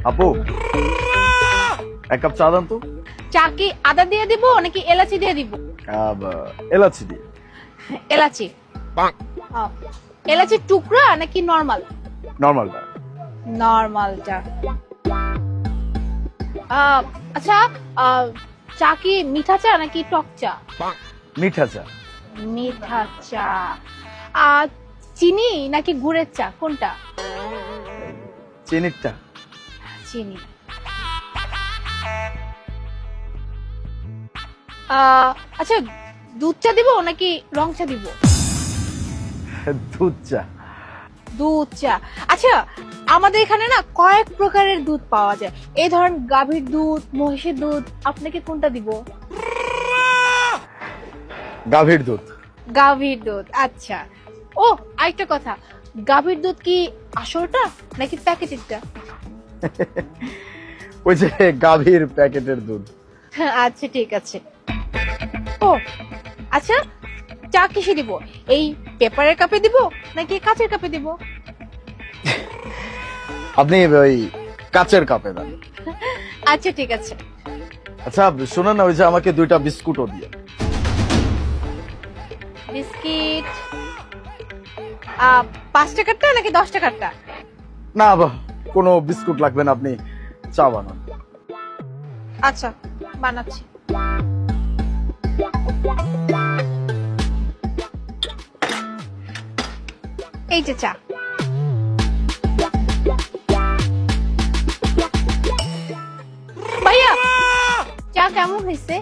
আপু, এক কাপ চা দেন তো। চা কি আদা দিয়ে দিব নাকি এলাচি দিয়ে দিব? এলাচি দিয়ে। এলাচি। এলাচির টুকরা নাকি নরমাল? নর্মালটা। নরমালটা। আচ্ছা, চা কি মিঠা চা নাকি টক চা? মিঠা চা। মিঠা চা। চিনি নাকি গুড়ের চা, কোনটা? চিনিরটা। চিনি। আচ্ছা, দুধ চা দিব নাকি রং চা দিব? দুধ চা। দুধ চা। আচ্ছা, আমাদের এখানে না কয়েক প্রকারের দুধ পাওয়া যায়। এই ধরেন গাভীর দুধ, মহিষের দুধ, আপনাকে কোনটা দিব? গাভীর দুধ। গাভীর দুধ। আচ্ছা। ও, আরেকটা কথা, গাভীর দুধ কি আসলটা নাকি প্যাকেটেরটা? ওই যে গাভীর প্যাকেটের দুধ। আচ্ছা, ঠিক আছে। ও আচ্ছা, চা কিসে দিব? এই পেপারের কাপে দিব নাকি কাচের কাপে দিব? আপনি ওই কাচের কাপে দেন। আচ্ছা, ঠিক আছে। আচ্ছা শুনুন না, ওই যে আমাকে 2টা বিস্কুটও দিয়ে। বিস্কিট 5 টাকারটা নাকি 10 টাকারটা? না কোনো বিস্কুট লাগবে না, আপনি চা বানান। আচ্ছা, বানাচ্ছি। এই যে চা। ভাইয়া, চা কেমন হয়েছে?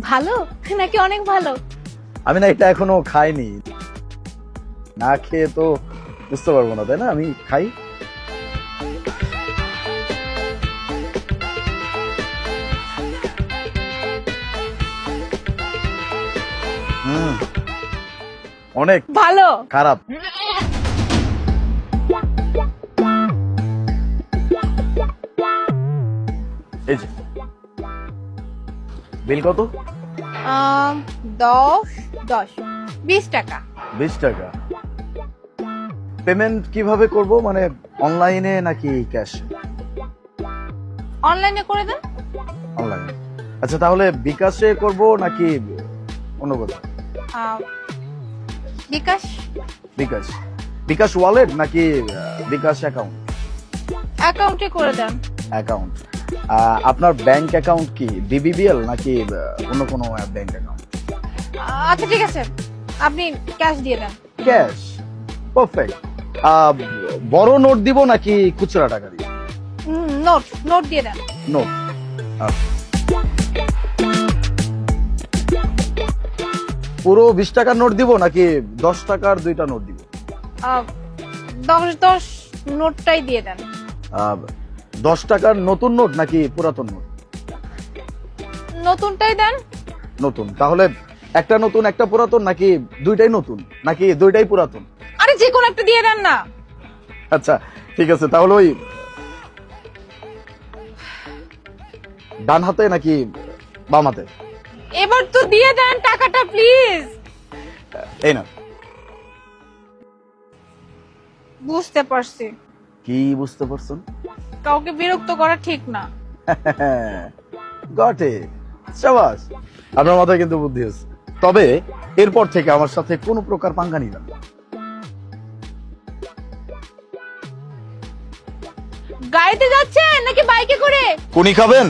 ভালো নাকি অনেক ভালো? আমি না এটা এখনো খাইনি, না খেয়ে তো বুঝতে পারবো না, তাই না? আমি খাই। অনেক ভালো। খারাপ। এই যে বিল কত? 20 টাকা। 20 টাকা। পেমেন্ট কিভাবে করব, মানে অনলাইনে নাকি ক্যাশ? অনলাইনে করে দেন। অনলাইনে। আচ্ছা তাহলে বিকাশে করব নাকি অন্য কোথাও? বিকাশ। বিকাশ। বিকাশ ওয়ালেট নাকি বিকাশ অ্যাকাউন্ট? অ্যাকাউন্টে করে দেন। অ্যাকাউন্ট। আপনার ব্যাংক অ্যাকাউন্ট কি বিবিবিএল নাকি অন্য কোনো ব্যাংক অ্যাকাউন্ট? আচ্ছা, ঠিক আছে, আপনি ক্যাশ দিয়ে দেন। ক্যাশ। পারফেক্ট। বড় নোট দিব নাকি খুচরা টাকা দিব? নোট। নোট দিয়ে দেন। নোট। পুরো 20 টাকার নোট দিব নাকি 10 টাকার 2টা নোট দিব? 10 নোটটাই দিয়ে দেন। 10 টাকার নতুন নোট নাকি পুরাতন নোট? নতুনটাই দেন। নতুন। তাহলে একটা নতুন একটা পুরাতন নাকি 2টাই নতুন নাকি 2টাই পুরাতন? আরে যে কোনো একটা দিয়ে দেন না। আচ্ছা ঠিক আছে, তাহলে ওই ডান হাতে নাকি বাম হাতে? এবার তো দিয়ে দেন টাকাটা প্লিজ। এই না। বুঝতে পারছি, কি বুঝতে পারছেন? কাউকে বিরক্ত করা ঠিক না। গটে। শাবাশ, আপনার মাথায় কিন্তু বুদ্ধি আছে। তবে এরপর থেকে আমার সাথে কোনো প্রকার পাঙ্গা নিবেন না। গাড়িতে যাচ্ছেন নাকি বাইকে করে? কোনি খাবেন?